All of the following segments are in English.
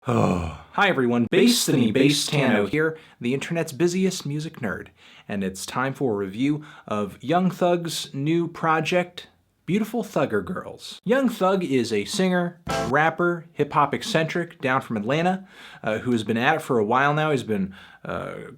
Oh. Hi everyone, Bass Tano here, the internet's busiest music nerd, and it's time for a review of Young Thug's new project, Beautiful Thugger Girls. Young Thug is a singer, rapper, hip-hop eccentric down from Atlanta, who has been at it for a while now. He's been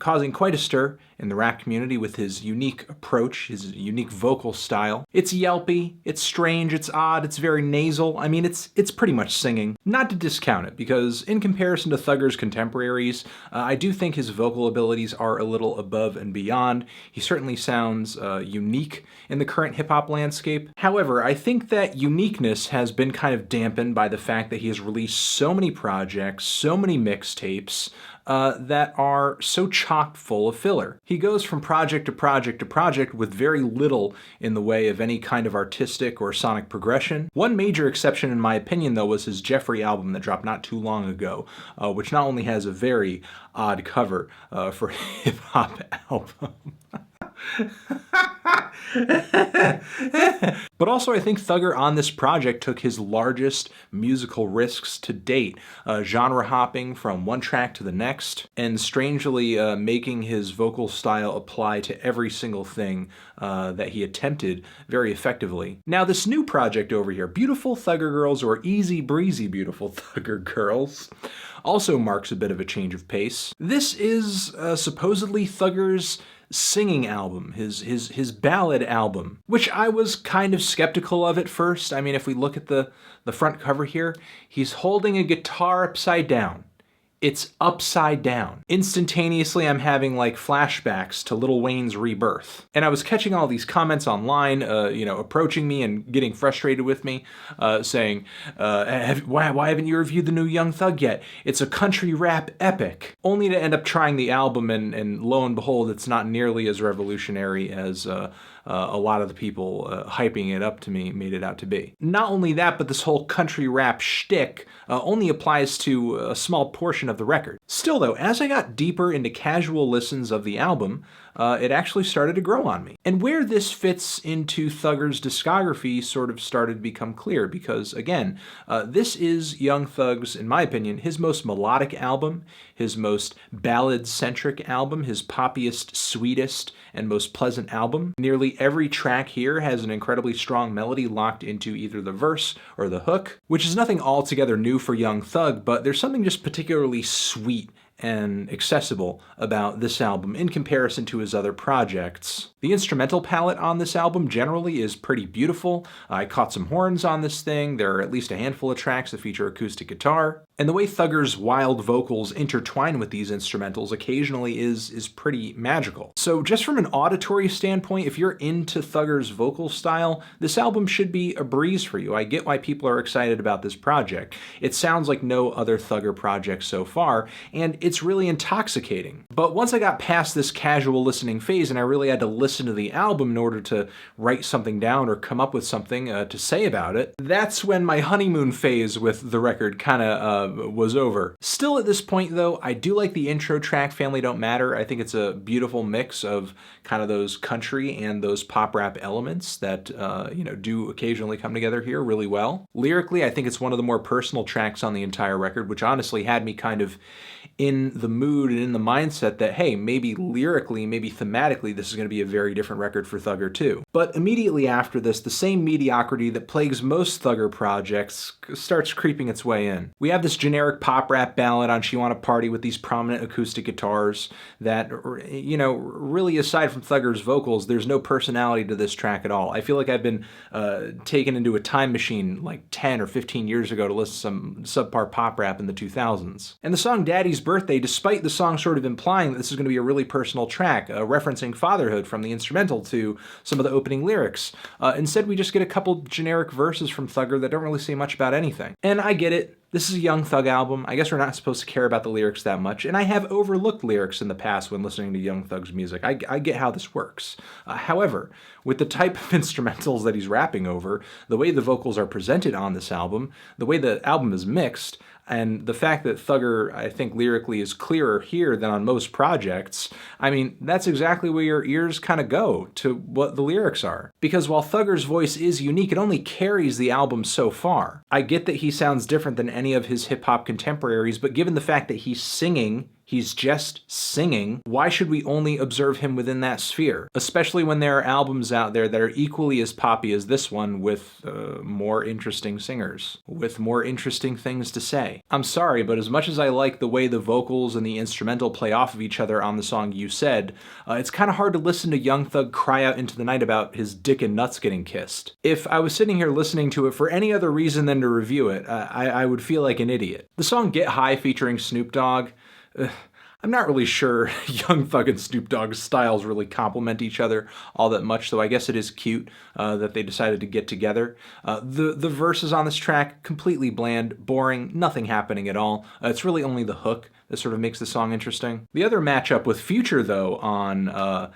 causing quite a stir in the rap community with his unique approach, his unique vocal style. It's yelpy, it's strange, it's odd, it's very nasal. I mean, it's pretty much singing. Not to discount it, because in comparison to Thugger's contemporaries, I do think his vocal abilities are a little above and beyond. He certainly sounds unique in the current hip-hop landscape. However, I think that uniqueness has been kind of dampened by the fact that he has released so many projects, so many mixtapes, that are so chock full of filler. He goes from project to project to project with very little in the way of any kind of artistic or sonic progression. One major exception in my opinion though was his Jeffrey album that dropped not too long ago, which not only has a very odd cover for a hip-hop album, but also I think Thugger on this project took his largest musical risks to date, genre hopping from one track to the next, and strangely making his vocal style apply to every single thing that he attempted very effectively. Now this new project over here, Beautiful Thugger Girls, or Easy Breezy Beautiful Thugger Girls, also marks a bit of a change of pace. This is supposedly Thugger's singing album, his ballad album, which I was kind of skeptical of at first. I mean, if we look at the front cover here, he's holding a guitar upside down. It's upside down. Instantaneously, I'm having like flashbacks to Lil Wayne's Rebirth. And I was catching all these comments online, approaching me and getting frustrated with me, saying, why haven't you reviewed the new Young Thug yet? It's a country rap epic. Only to end up trying the album and lo and behold, it's not nearly as revolutionary as a lot of the people hyping it up to me made it out to be. Not only that, but this whole country rap shtick only applies to a small portion of the record. Still though, as I got deeper into casual listens of the album, it actually started to grow on me. And where this fits into Thugger's discography sort of started to become clear, because again, this is Young Thug's, in my opinion, his most melodic album, his most ballad-centric album, his poppiest, sweetest, and most pleasant album. Nearly every track here has an incredibly strong melody locked into either the verse or the hook, which is nothing altogether new for Young Thug, but there's something just particularly sweet and accessible about this album in comparison to his other projects. The instrumental palette on this album generally is pretty beautiful. I caught some horns on this thing. There are at least a handful of tracks that feature acoustic guitar. And the way Thugger's wild vocals intertwine with these instrumentals occasionally is pretty magical. So just from an auditory standpoint, if you're into Thugger's vocal style, this album should be a breeze for you. I get why people are excited about this project. It sounds like no other Thugger project so far, and it's really intoxicating. But once I got past this casual listening phase and I really had to listen to the album in order to write something down or come up with something to say about it, that's when my honeymoon phase with the record kind of was over. Still at this point though, I do like the intro track, Family Don't Matter. I think it's a beautiful mix of kind of those country and those pop rap elements that, do occasionally come together here really well. Lyrically, I think it's one of the more personal tracks on the entire record, which honestly had me kind of in the mood and in the mindset that, hey, maybe lyrically, maybe thematically, this is going to be a very different record for Thugger too. But immediately after this, the same mediocrity that plagues most Thugger projects starts creeping its way in. We have this generic pop rap ballad on She Wanna Party with these prominent acoustic guitars that, really aside from Thugger's vocals, there's no personality to this track at all. I feel like I've been taken into a time machine like 10 or 15 years ago to listen to some subpar pop rap in the 2000s. And the song Daddy's Birthday, despite the song sort of implying that this is going to be a really personal track, referencing fatherhood from the instrumental to some of the opening lyrics, instead we just get a couple generic verses from Thugger that don't really say much about anything. And I get it. This is a Young Thug album. I guess we're not supposed to care about the lyrics that much, and I have overlooked lyrics in the past when listening to Young Thug's music. I get how this works. However, with the type of instrumentals that he's rapping over, the way the vocals are presented on this album, the way the album is mixed, And the fact that Thugger, I think, lyrically is clearer here than on most projects, I mean, that's exactly where your ears kind of go to what the lyrics are. Because while Thugger's voice is unique, it only carries the album so far. I get that he sounds different than any of his hip-hop contemporaries, but given the fact that he's singing, he's just singing, why should we only observe him within that sphere? Especially when there are albums out there that are equally as poppy as this one with more interesting singers, with more interesting things to say. I'm sorry, but as much as I like the way the vocals and the instrumental play off of each other on the song You Said, it's kind of hard to listen to Young Thug cry out into the night about his dick and nuts getting kissed. If I was sitting here listening to it for any other reason than to review it, I would feel like an idiot. The song Get High featuring Snoop Dogg, I'm not really sure Young Thug and Snoop Dogg's styles really complement each other all that much, so I guess it is cute that they decided to get together. The verses on this track, completely bland, boring, nothing happening at all. It's really only the hook that sort of makes the song interesting. The other matchup with Future, though, on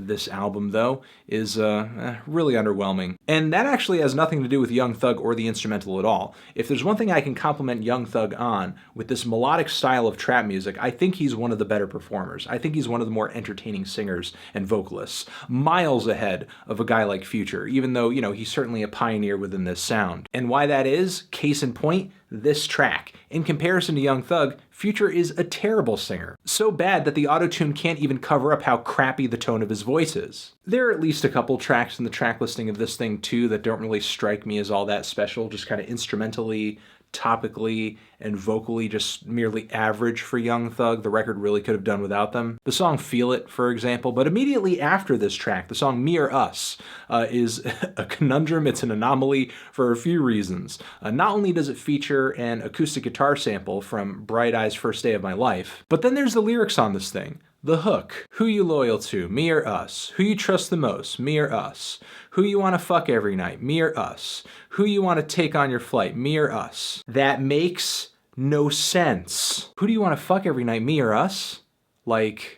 this album, though, is really underwhelming. And that actually has nothing to do with Young Thug or the instrumental at all. If there's one thing I can compliment Young Thug on, with this melodic style of trap music, I think he's one of the better performers. I think he's one of the more entertaining singers and vocalists, miles ahead of a guy like Future, even though, you know, he's certainly a pioneer within this sound. And why that is, case in point, this track. In comparison to Young Thug, Future is a terrible singer. So bad that the autotune can't even cover up how crappy the tone of his voice is. There are at least a couple tracks in the track listing of this thing too that don't really strike me as all that special, just kind of instrumentally, topically, and vocally just merely average for Young Thug. The record really could have done without them. The song Feel It, for example, but immediately after this track, the song Me or Us is a conundrum. It's an anomaly for a few reasons. Not only does it feature an acoustic guitar sample from Bright Eyes' First Day of My Life, but then there's the lyrics on this thing. The hook. Who you loyal to? Me or us? Who you trust the most? Me or us? Who you want to fuck every night? Me or us? Who you want to take on your flight? Me or us? That makes no sense. Who do you want to fuck every night? Me or us? Like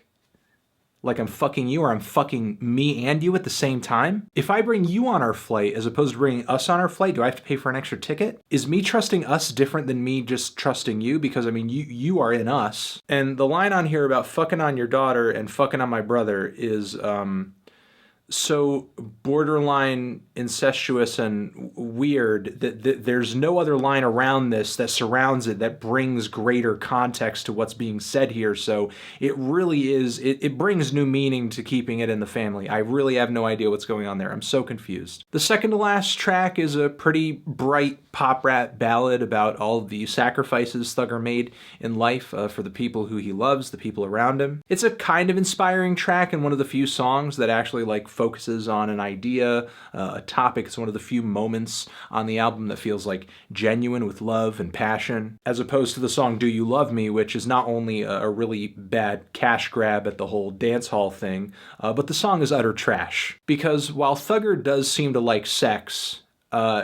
I'm fucking you or I'm fucking me and you at the same time? If I bring you on our flight as opposed to bringing us on our flight, do I have to pay for an extra ticket? Is me trusting us different than me just trusting you? Because, I mean, you are in us. And the line on here about fucking on your daughter and fucking on my brother is, so borderline incestuous and weird that there's no other line around this that surrounds it that brings greater context to what's being said here. So it really is, it brings new meaning to keeping it in the family. I really have no idea what's going on there. I'm so confused. The second to last track is a pretty bright pop rap ballad about all the sacrifices Thugger made in life for the people who he loves, the people around him. It's a kind of inspiring track and one of the few songs that actually focuses on an idea, a topic. It's one of the few moments on the album that feels like genuine with love and passion, as opposed to the song Do You Love Me, which is not only a really bad cash grab at the whole dance hall thing, but the song is utter trash. Because while Thugger does seem to like sex,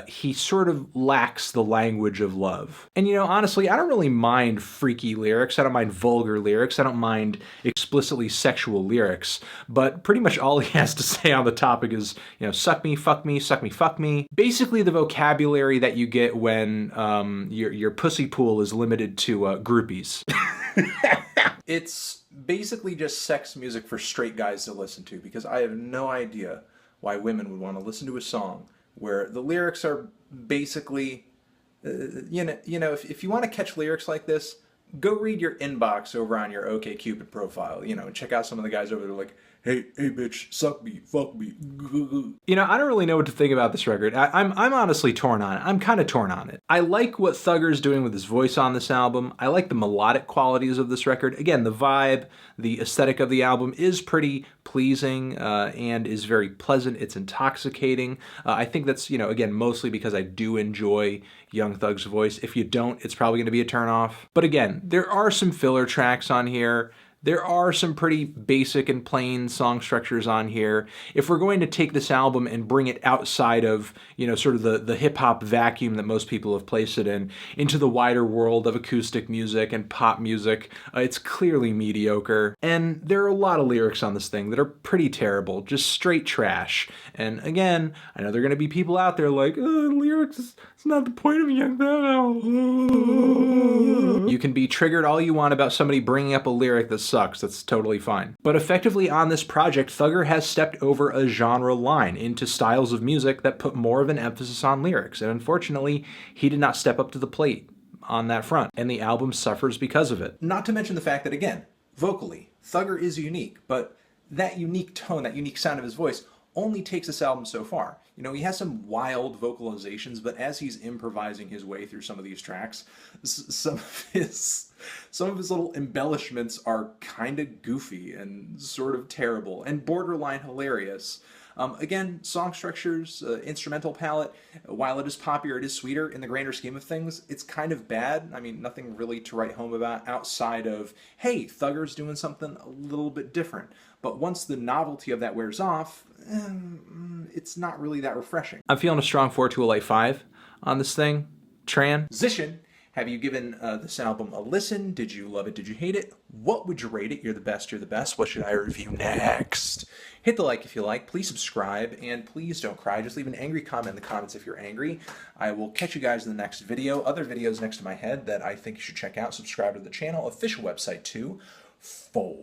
he sort of lacks the language of love. And, you know, honestly, I don't really mind freaky lyrics. I don't mind vulgar lyrics. I don't mind explicitly sexual lyrics. But pretty much all he has to say on the topic is, you know, suck me, fuck me, suck me, fuck me. Basically the vocabulary that you get when your pussy pool is limited to groupies. It's basically just sex music for straight guys to listen to, because I have no idea why women would want to listen to a song where the lyrics are basically, you know, if you want to catch lyrics like this, go read your inbox over on your OkCupid profile, you know, and check out some of the guys over there like, hey bitch, suck me, fuck me. You know, I don't really know what to think about this record. I'm honestly torn on it. I'm kind of torn on it. I like what Thugger's doing with his voice on this album. I like the melodic qualities of this record. Again, the vibe, the aesthetic of the album is pretty pleasing and is very pleasant. It's intoxicating. I think that's, you know, again, mostly because I do enjoy Young Thug's voice. If you don't, it's probably going to be a turnoff. But again, there are some filler tracks on here There are some pretty basic and plain song structures on here. If we're going to take this album and bring it outside of, sort of the hip-hop vacuum that most people have placed it in, into the wider world of acoustic music and pop music, it's clearly mediocre. And there are a lot of lyrics on this thing that are pretty terrible, just straight trash. And again, I know there are going to be people out there like, lyrics, it's not the point of young thou. You can be triggered all you want about somebody bringing up a lyric that sucks. That's totally fine. But effectively on this project, Thugger has stepped over a genre line into styles of music that put more of an emphasis on lyrics. And unfortunately, he did not step up to the plate on that front. And the album suffers because of it. Not to mention the fact that, again, vocally, Thugger is unique. But that unique tone, that unique sound of his voice only takes this album so far. He has some wild vocalizations, but as he's improvising his way through some of these tracks, some of his little embellishments are kind of goofy and sort of terrible and borderline hilarious. Again, song structures, instrumental palette, while it is poppier, it is sweeter in the grander scheme of things. It's kind of bad. I mean, nothing really to write home about outside of, hey, Thugger's doing something a little bit different. But once the novelty of that wears off, it's not really that refreshing. I'm feeling a strong 4 to a light 5 on this thing. Transition. Have you given this album a listen? Did you love it? Did you hate it? What would you rate it? You're the best. You're the best. What should I review next? Hit the like if you like. Please subscribe. And please don't cry. Just leave an angry comment in the comments if you're angry. I will catch you guys in the next video. Other videos next to my head that I think you should check out. Subscribe to the channel. Official website too. Forever.